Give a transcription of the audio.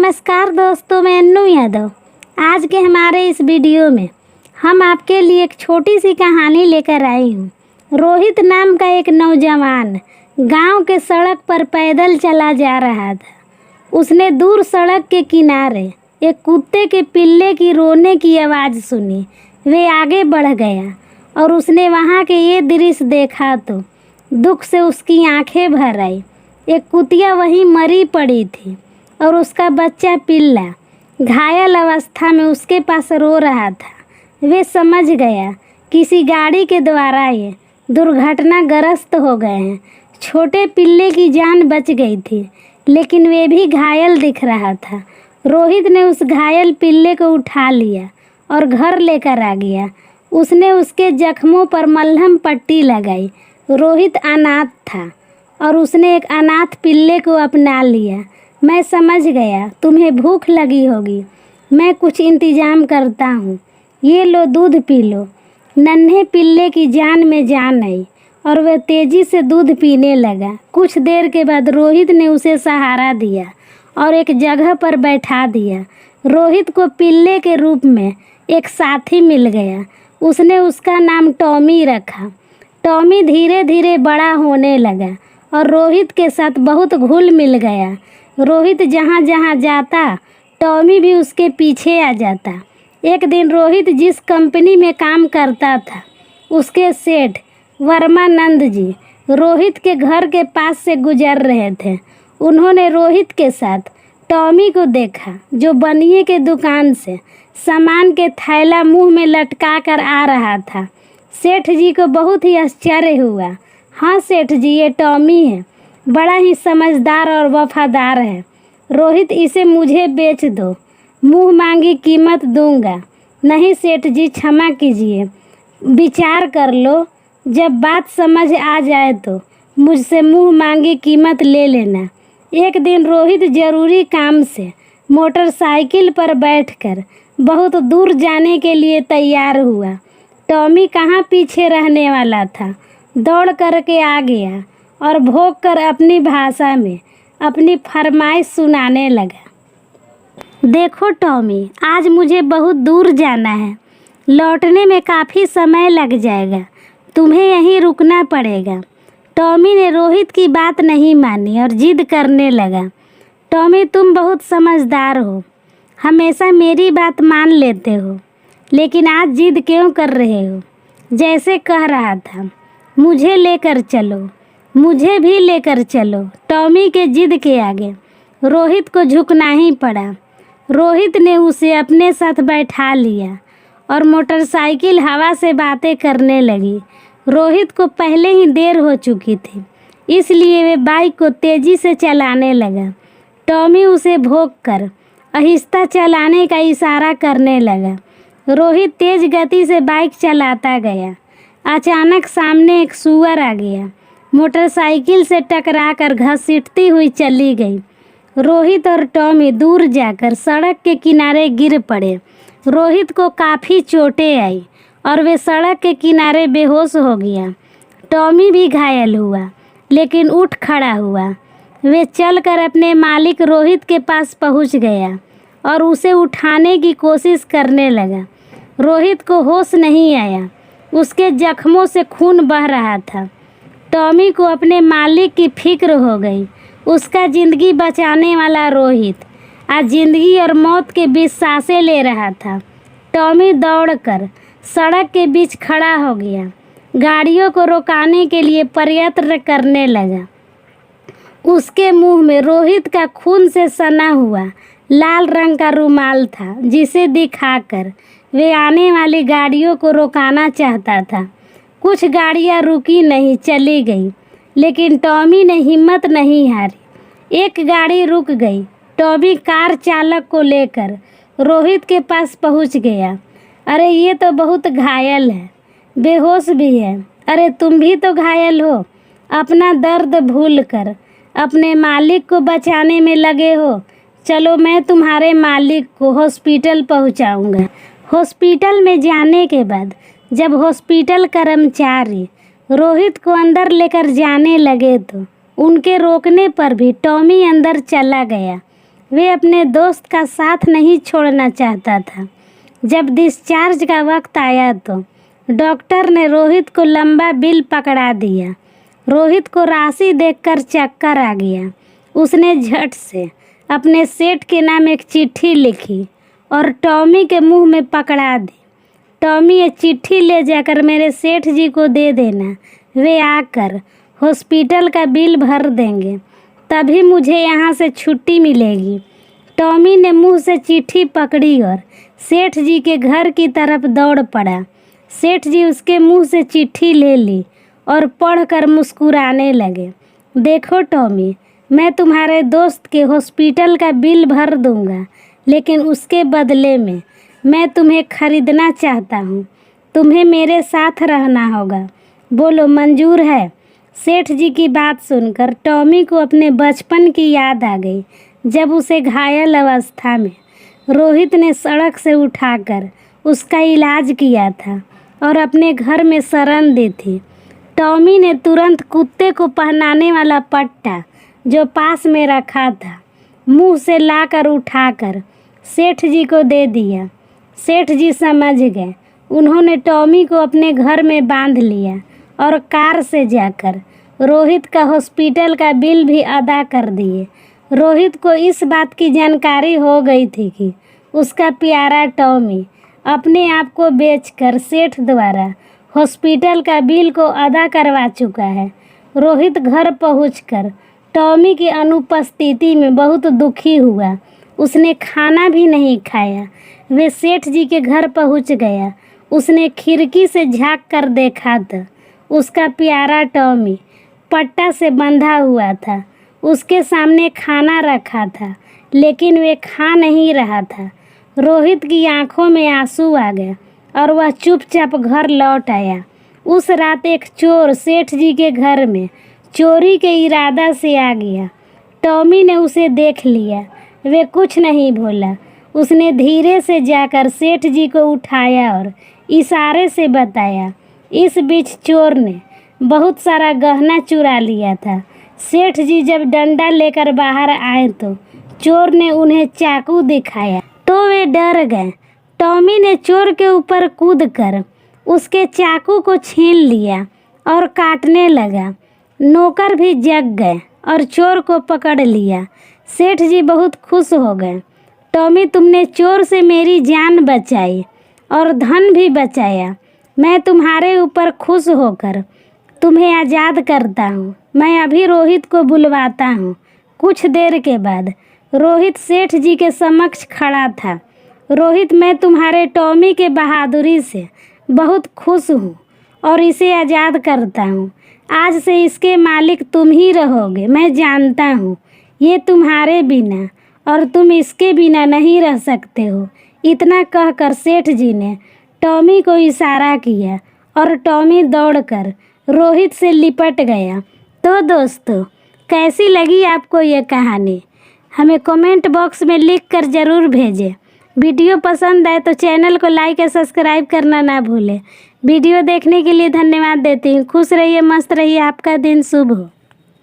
नमस्कार दोस्तों, मैं अन्नू यादव। आज के हमारे इस वीडियो में हम आपके लिए एक छोटी सी कहानी लेकर आई हूँ। रोहित नाम का एक नौजवान गांव के सड़क पर पैदल चला जा रहा था। उसने दूर सड़क के किनारे एक कुत्ते के पिल्ले की रोने की आवाज़ सुनी। वे आगे बढ़ गया और उसने वहाँ के ये दृश्य देखा तो दुख से उसकी आंखें भर आई। एक कुतिया वहीं मरी पड़ी थी और उसका बच्चा पिल्ला घायल अवस्था में उसके पास रो रहा था। वे समझ गया किसी गाड़ी के द्वारा ये दुर्घटनाग्रस्त हो गए हैं। छोटे पिल्ले की जान बच गई थी, लेकिन वे भी घायल दिख रहा था। रोहित ने उस घायल पिल्ले को उठा लिया और घर लेकर आ गया। उसने उसके जख्मों पर मलहम पट्टी लगाई। रोहित अनाथ था और उसने एक अनाथ पिल्ले को अपना लिया। मैं समझ गया तुम्हें भूख लगी होगी, मैं कुछ इंतजाम करता हूँ, ये लो दूध पी लो। नन्हे पिल्ले की जान में जान आई और वह तेजी से दूध पीने लगा। कुछ देर के बाद रोहित ने उसे सहारा दिया और एक जगह पर बैठा दिया। रोहित को पिल्ले के रूप में एक साथी मिल गया। उसने उसका नाम टॉमी रखा। टॉमी धीरे धीरे बड़ा होने लगा और रोहित के साथ बहुत घुल मिल गया। रोहित जहाँ जहाँ जाता टॉमी भी उसके पीछे आ जाता। एक दिन रोहित जिस कंपनी में काम करता था उसके सेठ वर्मानंद जी रोहित के घर के पास से गुजर रहे थे। उन्होंने रोहित के साथ टॉमी को देखा जो बनिए के दुकान से सामान के थैला मुंह में लटका कर आ रहा था। सेठ जी को बहुत ही आश्चर्य हुआ। हाँ सेठ जी, ये टॉमी है, बड़ा ही समझदार और वफादार है। रोहित, इसे मुझे बेच दो, मुंह मांगी कीमत दूंगा। नहीं सेठ जी, क्षमा कीजिए, विचार कर लो, जब बात समझ आ जाए तो मुझसे मुंह मांगी कीमत ले लेना। एक दिन रोहित जरूरी काम से मोटरसाइकिल पर बैठकर बहुत दूर जाने के लिए तैयार हुआ। टॉमी कहाँ पीछे रहने वाला था, दौड़ करके आ गया और भौंक कर अपनी भाषा में अपनी फरमाइश सुनाने लगा। देखो टॉमी, आज मुझे बहुत दूर जाना है, लौटने में काफ़ी समय लग जाएगा, तुम्हें यहीं रुकना पड़ेगा। टॉमी ने रोहित की बात नहीं मानी और जिद करने लगा। टॉमी, तुम बहुत समझदार हो, हमेशा मेरी बात मान लेते हो, लेकिन आज जिद क्यों कर रहे हो? जैसे कह रहा था, मुझे लेकर चलो, मुझे भी लेकर चलो। टॉमी के जिद के आगे रोहित को झुकना ही पड़ा। रोहित ने उसे अपने साथ बैठा लिया और मोटरसाइकिल हवा से बातें करने लगी। रोहित को पहले ही देर हो चुकी थी, इसलिए वे बाइक को तेज़ी से चलाने लगा। टॉमी उसे भौंक कर आहिस्ता चलाने का इशारा करने लगा। रोहित तेज़ गति से बाइक चलाता गया। अचानक सामने एक सूअर आ गया, मोटरसाइकिल से टकराकर घसीटती हुई चली गई। रोहित और टॉमी दूर जाकर सड़क के किनारे गिर पड़े। रोहित को काफ़ी चोटें आई और वे सड़क के किनारे बेहोश हो गया। टॉमी भी घायल हुआ, लेकिन उठ खड़ा हुआ। वे चलकर अपने मालिक रोहित के पास पहुंच गया और उसे उठाने की कोशिश करने लगा। रोहित को होश नहीं आया, उसके जख्मों से खून बह रहा था। टॉमी को अपने मालिक की फिक्र हो गई। उसका ज़िंदगी बचाने वाला रोहित आज ज़िंदगी और मौत के बीच सांसें ले रहा था। टॉमी दौड़कर सड़क के बीच खड़ा हो गया, गाड़ियों को रोकाने के लिए प्रयत्न करने लगा। उसके मुंह में रोहित का खून से सना हुआ लाल रंग का रुमाल था, जिसे दिखाकर वे आने वाली गाड़ियों को रोकाना चाहता था। कुछ गाड़ियां रुकी नहीं, चली गई, लेकिन टॉमी ने हिम्मत नहीं हारी। एक गाड़ी रुक गई। टॉमी कार चालक को लेकर रोहित के पास पहुंच गया। अरे ये तो बहुत घायल है, बेहोश भी है। अरे तुम भी तो घायल हो, अपना दर्द भूलकर अपने मालिक को बचाने में लगे हो। चलो मैं तुम्हारे मालिक को हॉस्पिटल पहुंचाऊंगा। हॉस्पिटल में जाने के बाद जब हॉस्पिटल कर्मचारी रोहित को अंदर लेकर जाने लगे तो उनके रोकने पर भी टॉमी अंदर चला गया। वे अपने दोस्त का साथ नहीं छोड़ना चाहता था। जब डिस्चार्ज का वक्त आया तो डॉक्टर ने रोहित को लंबा बिल पकड़ा दिया। रोहित को राशि देखकर चक्कर आ गया। उसने झट से अपने सेठ के नाम एक चिट्ठी लिखी और टॉमी के मुंह में पकड़ा दी। टॉमी, ये चिट्ठी ले जाकर मेरे सेठ जी को दे देना, वे आकर हॉस्पिटल का बिल भर देंगे, तभी मुझे यहाँ से छुट्टी मिलेगी। टॉमी ने मुंह से चिट्ठी पकड़ी और सेठ जी के घर की तरफ दौड़ पड़ा। सेठ जी उसके मुंह से चिट्ठी ले ली और पढ़कर मुस्कुराने लगे। देखो टॉमी, मैं तुम्हारे दोस्त के हॉस्पिटल का बिल भर दूंगा, लेकिन उसके बदले में मैं तुम्हें खरीदना चाहता हूँ। तुम्हें मेरे साथ रहना होगा। बोलो, मंजूर है? सेठ जी की बात सुनकर टॉमी को अपने बचपन की याद आ गई, जब उसे घायल अवस्था में रोहित ने सड़क से उठाकर उसका इलाज किया था और अपने घर में शरण दी थी। टॉमी ने तुरंत कुत्ते को पहनाने वाला पट्टा जो पास में रखा था मुंह से लाकर उठाकर सेठ जी को दे दिया। सेठ जी समझ गए। उन्होंने टॉमी को अपने घर में बांध लिया और कार से जाकर रोहित का हॉस्पिटल का बिल भी अदा कर दिए। रोहित को इस बात की जानकारी हो गई थी कि उसका प्यारा टॉमी अपने आप को बेचकर सेठ द्वारा हॉस्पिटल का बिल को अदा करवा चुका है। रोहित घर पहुंचकर टॉमी की अनुपस्थिति में बहुत दुखी हुआ। उसने खाना भी नहीं खाया। वे सेठ जी के घर पहुंच गया। उसने खिड़की से झांक कर देखा था। उसका प्यारा टॉमी पट्टा से बंधा हुआ था। उसके सामने खाना रखा था, लेकिन वे खा नहीं रहा था। रोहित की आंखों में आंसू आ गए और वह चुपचाप घर लौट आया। उस रात एक चोर सेठ जी के घर में चोरी के इरादा से आ गया। टॉमी ने उसे देख लिया। वे कुछ नहीं बोला। उसने धीरे से जाकर सेठ जी को उठाया और इशारे से बताया। इस बीच चोर ने बहुत सारा गहना चुरा लिया था। सेठ जी जब डंडा लेकर बाहर आए तो चोर ने उन्हें चाकू दिखाया तो वे डर गए। टॉमी ने चोर के ऊपर कूदकर उसके चाकू को छीन लिया और काटने लगा। नौकर भी जग गए और चोर को पकड़ लिया। सेठ जी बहुत खुश हो गए। टॉमी, तुमने चोर से मेरी जान बचाई और धन भी बचाया। मैं तुम्हारे ऊपर खुश होकर तुम्हें आज़ाद करता हूँ। मैं अभी रोहित को बुलवाता हूँ। कुछ देर के बाद रोहित सेठ जी के समक्ष खड़ा था। रोहित, मैं तुम्हारे टॉमी के बहादुरी से बहुत खुश हूँ और इसे आज़ाद करता हूँ। आज से इसके मालिक तुम ही रहोगे। मैं जानता हूँ ये तुम्हारे बिना और तुम इसके बिना नहीं रह सकते हो। इतना कहकर सेठ जी ने टॉमी को इशारा किया और टॉमी दौड़कर रोहित से लिपट गया। तो दोस्तों, कैसी लगी आपको ये कहानी? हमें कमेंट बॉक्स में लिख कर ज़रूर भेजें। वीडियो पसंद आए तो चैनल को लाइक और सब्सक्राइब करना ना भूलें। वीडियो देखने के लिए धन्यवाद देती हूँ। खुश रहिए, मस्त रहिए, आपका दिन शुभ हो।